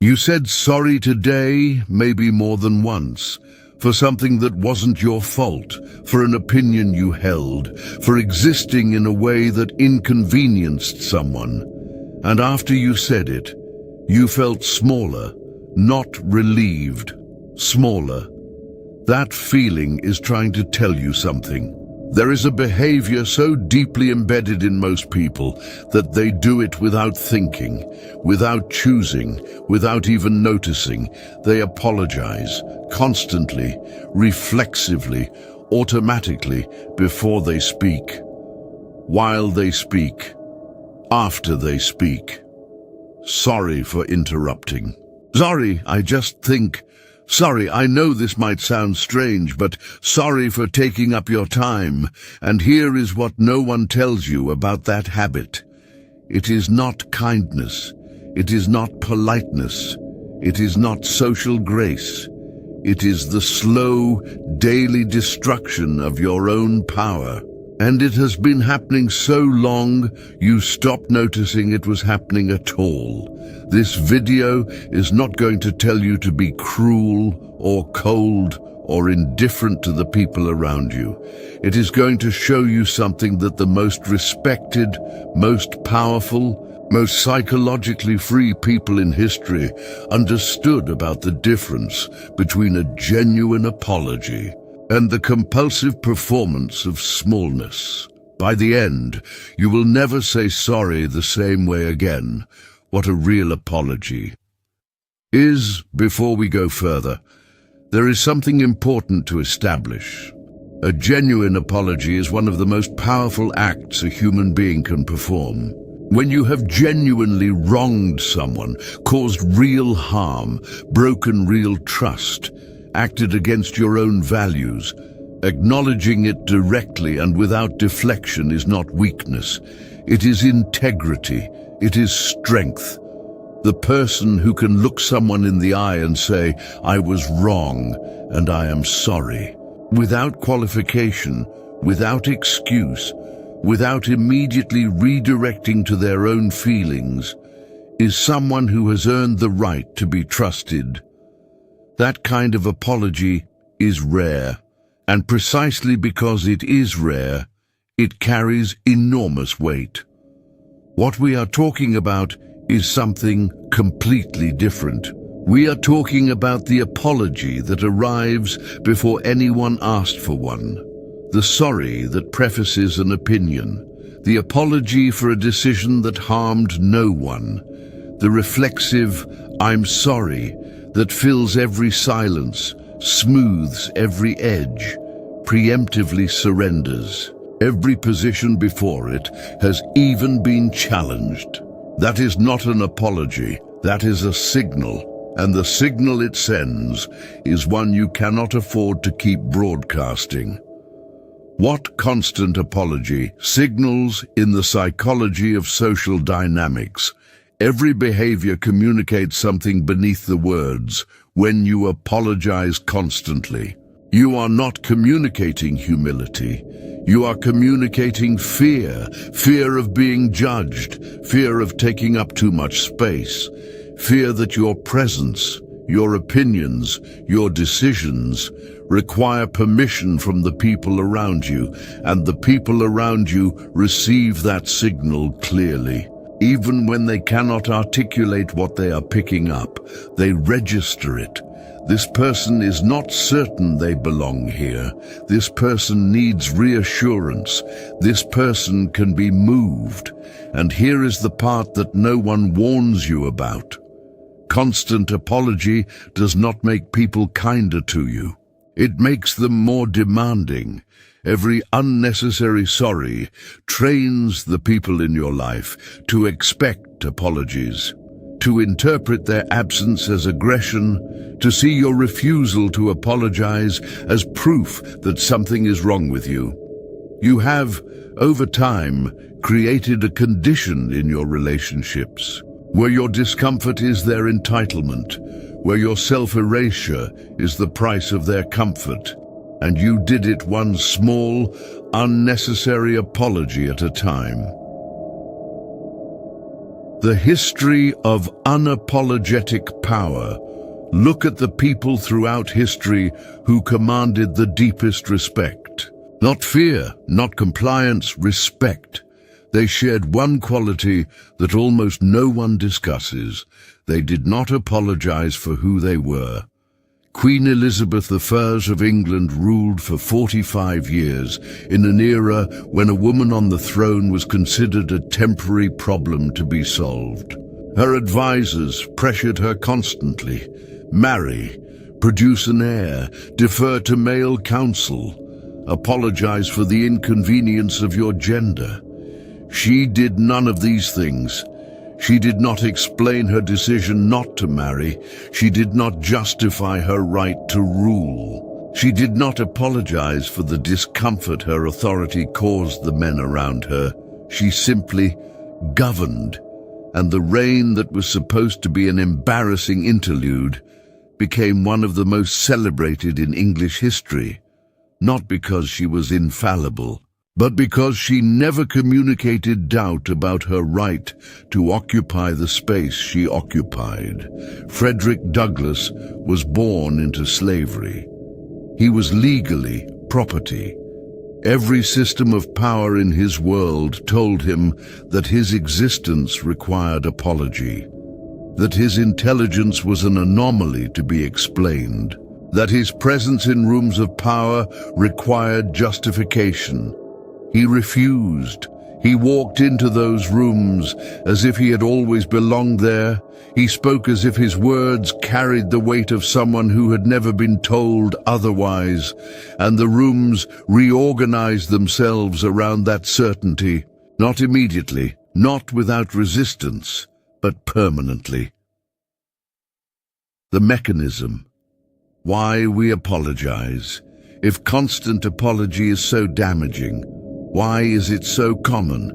You said sorry today, maybe more than once, for something that wasn't your fault, for an opinion you held, for existing in a way that inconvenienced someone. And after you said it, you felt smaller, not relieved, smaller. That feeling is trying to tell you something. There is a behavior so deeply embedded in most people that they do it without thinking, without choosing, without even noticing. They apologize constantly, reflexively, automatically before they speak, while they speak, after they speak. Sorry for interrupting. Sorry, I just think. Sorry, I know this might sound strange, but sorry for taking up your time. And here is what no one tells you about that habit. It is not kindness. It is not politeness. It is not social grace. It is the slow, daily destruction of your own power. And it has been happening so long, you stopped noticing it was happening at all. This video is not going to tell you to be cruel or cold or indifferent to the people around you. It is going to show you something that the most respected, most powerful, most psychologically free people in history understood about the difference between a genuine apology and the compulsive performance of smallness. By the end, you will never say sorry the same way again. What a real apology is. Before we go further, there is something important to establish. A genuine apology is one of the most powerful acts a human being can perform. When you have genuinely wronged someone, caused real harm, broken real trust, acted against your own values, acknowledging it directly and without deflection is not weakness. It is integrity. It is strength. The person who can look someone in the eye and say, "I was wrong and I am sorry," without qualification, without excuse, without immediately redirecting to their own feelings, is someone who has earned the right to be trusted. That kind of apology is rare, and precisely because it is rare, it carries enormous weight. What we are talking about is something completely different. We are talking about the apology that arrives before anyone asked for one, the sorry that prefaces an opinion, the apology for a decision that harmed no one, the reflexive "I'm sorry" that fills every silence, smooths every edge, preemptively surrenders. Every position before it has even been challenged. That is not an apology, that is a signal, and the signal it sends is one you cannot afford to keep broadcasting. What constant apology signals in the psychology of social dynamics? Every behavior communicates something beneath the words. When you apologize constantly, you are not communicating humility. You are communicating fear, fear of being judged, fear of taking up too much space, fear that your presence, your opinions, your decisions require permission from the people around you, and the people around you receive that signal clearly. Even when they cannot articulate what they are picking up, they register it. This person is not certain they belong here. This person needs reassurance. This person can be moved. And here is the part that no one warns you about. Constant apology does not make people kinder to you. It makes them more demanding. Every unnecessary sorry trains the people in your life to expect apologies, to interpret their absence as aggression, to see your refusal to apologize as proof that something is wrong with you. You have, over time, created a condition in your relationships where your discomfort is their entitlement, where your self-erasure is the price of their comfort. And you did it one small, unnecessary apology at a time. The history of unapologetic power. Look at the people throughout history who commanded the deepest respect. Not fear, not compliance, respect. They shared one quality that almost no one discusses. They did not apologize for who they were. Queen Elizabeth I of England ruled for 45 years in an era when a woman on the throne was considered a temporary problem to be solved. Her advisors pressured her constantly. Marry, produce an heir, defer to male counsel, apologize for the inconvenience of your gender. She did none of these things. She did not explain her decision not to marry. She did not justify her right to rule. She did not apologize for the discomfort her authority caused the men around her. She simply governed, and the reign that was supposed to be an embarrassing interlude became one of the most celebrated in English history, not because she was infallible, but because she never communicated doubt about her right to occupy the space she occupied. Frederick Douglass was born into slavery. He was legally property. Every system of power in his world told him that his existence required apology, that his intelligence was an anomaly to be explained, that his presence in rooms of power required justification. He refused. He walked into those rooms as if he had always belonged there. He spoke as if his words carried the weight of someone who had never been told otherwise, and the rooms reorganized themselves around that certainty, not immediately, not without resistance, but permanently. The mechanism. Why we apologize. If constant apology is so damaging, why is it so common?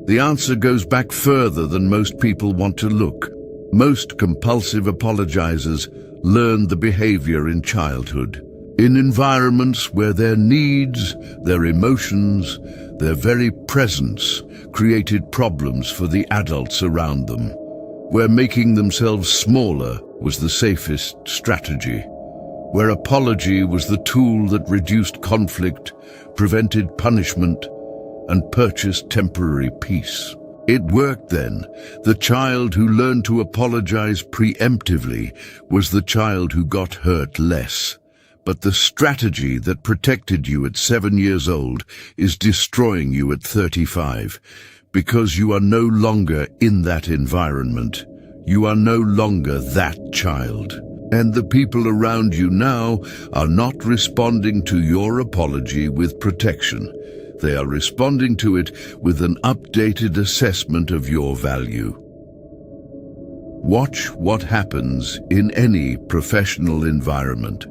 The answer goes back further than most people want to look. Most compulsive apologizers learned the behavior in childhood, in environments where their needs, their emotions, their very presence created problems for the adults around them, where making themselves smaller was the safest strategy, where apology was the tool that reduced conflict, prevented punishment, and purchased temporary peace. It worked then. The child who learned to apologize preemptively was the child who got hurt less. But the strategy that protected you at 7 years old is destroying you at 35, because you are no longer in that environment. You are no longer that child. And the people around you now are not responding to your apology with protection. They are responding to it with an updated assessment of your value. Watch what happens in any professional environment.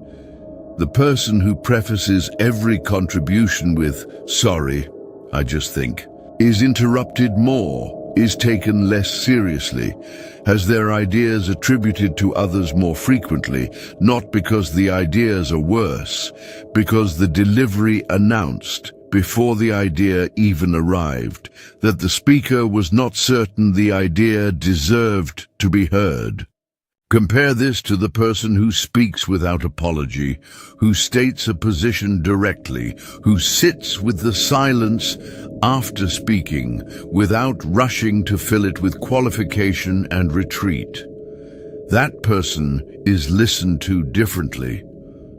The person who prefaces every contribution with, "Sorry, I just think," is interrupted more, is taken less seriously, has their ideas attributed to others more frequently, not because the ideas are worse, because the delivery announced, before the idea even arrived, that the speaker was not certain the idea deserved to be heard. Compare this to the person who speaks without apology, who states a position directly, who sits with the silence after speaking, without rushing to fill it with qualification and retreat. That person is listened to differently,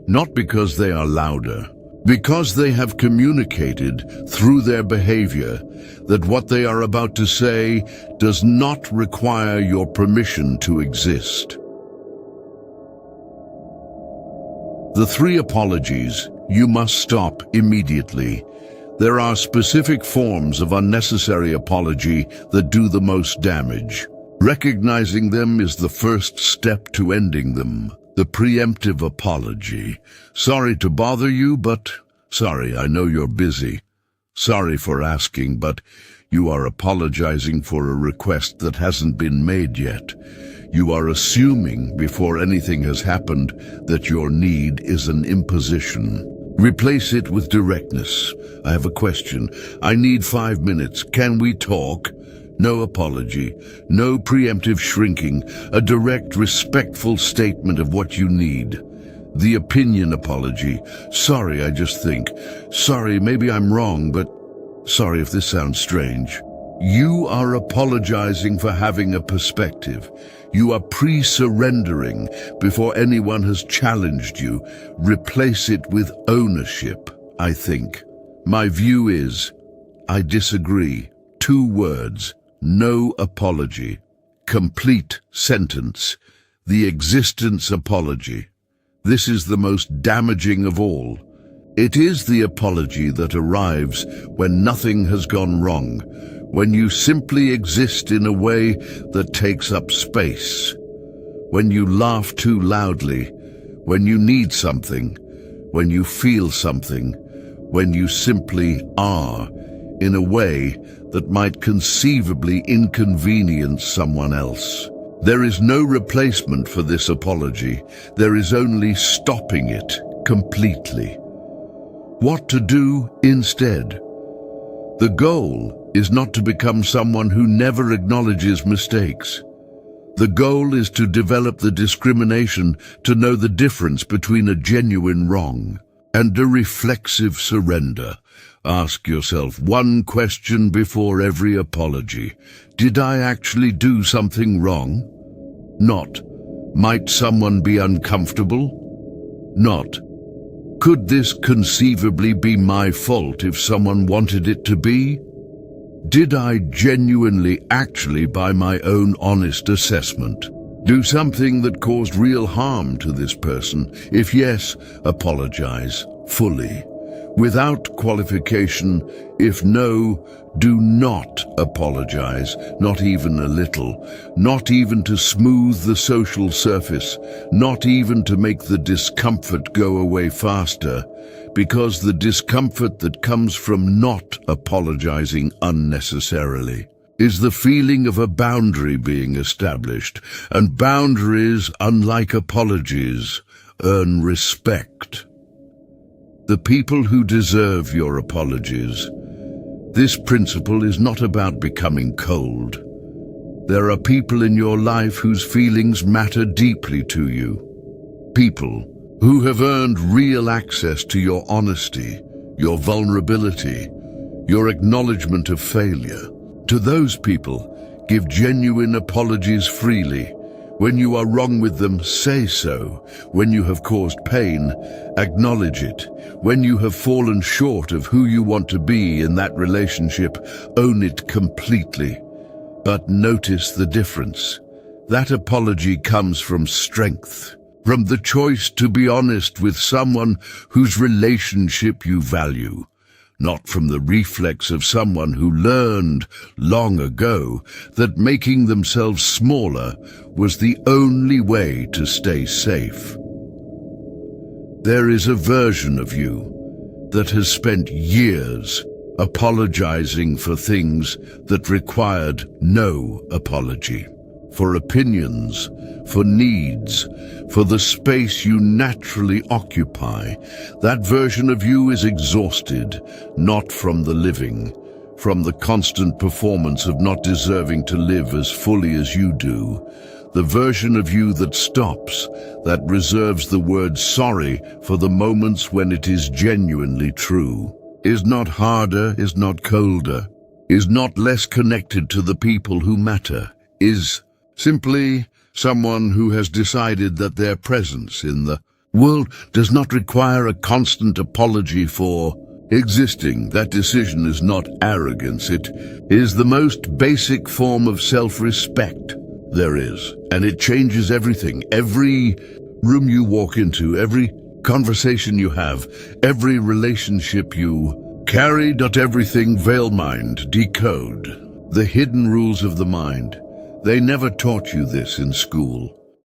not because they are louder, because they have communicated through their behavior that what they are about to say does not require your permission to exist. The 3 apologies you must stop immediately. There are specific forms of unnecessary apology that do the most damage. Recognizing them is the first step to ending them. The preemptive apology. Sorry to bother you, but sorry, I know you're busy. Sorry for asking, but you are apologizing for a request that hasn't been made yet. You are assuming before anything has happened that your need is an imposition. Replace it with directness. I have a question. I need 5 minutes. Can we talk? No apology, no preemptive shrinking, a direct, respectful statement of what you need. The opinion apology. Sorry, I just think. Sorry, maybe I'm wrong, but sorry if this sounds strange. You are apologizing for having a perspective. You are pre-surrendering before anyone has challenged you. Replace it with ownership, I think. My view is, I disagree. 2 words, no apology. Complete sentence, the existence apology. This is the most damaging of all. It is the apology that arrives when nothing has gone wrong, when you simply exist in a way that takes up space, when you laugh too loudly, when you need something, when you feel something, when you simply are, in a way that might conceivably inconvenience someone else. There is no replacement for this apology. There is only stopping it completely. What to do instead? The goal is not to become someone who never acknowledges mistakes. The goal is to develop the discrimination to know the difference between a genuine wrong and a reflexive surrender. Ask yourself one question before every apology. Did I actually do something wrong? Not, might someone be uncomfortable? Not, could this conceivably be my fault if someone wanted it to be? Did I genuinely, actually, by my own honest assessment, do something that caused real harm to this person? If yes, apologize fully, without qualification. If no, do not apologize, not even a little, not even to smooth the social surface, not even to make the discomfort go away faster, because the discomfort that comes from not apologizing unnecessarily is the feeling of a boundary being established, and boundaries, unlike apologies, earn respect. The people who deserve your apologies. This principle is not about becoming cold. There are people in your life whose feelings matter deeply to you. People who have earned real access to your honesty, your vulnerability, your acknowledgement of failure. To those people, give genuine apologies freely. When you are wrong with them, say so. When you have caused pain, acknowledge it. When you have fallen short of who you want to be in that relationship, own it completely. But notice the difference. That apology comes from strength, from the choice to be honest with someone whose relationship you value, not from the reflex of someone who learned long ago that making themselves smaller was the only way to stay safe. There is a version of you that has spent years apologizing for things that required no apology, for opinions, for needs, for the space you naturally occupy. That version of you is exhausted, not from the living, from the constant performance of not deserving to live as fully as you do. The version of you that stops, that reserves the word sorry for the moments when it is genuinely true, is not harder, is not colder, is not less connected to the people who matter, is simply someone who has decided that their presence in the world does not require a constant apology for existing. That decision is not arrogance. It is the most basic form of self-respect there is, and it changes everything. Every room you walk into, every conversation you have, every relationship you carry. Everything. VeilMind, Decode, the hidden rules of the mind. They never taught you this in school.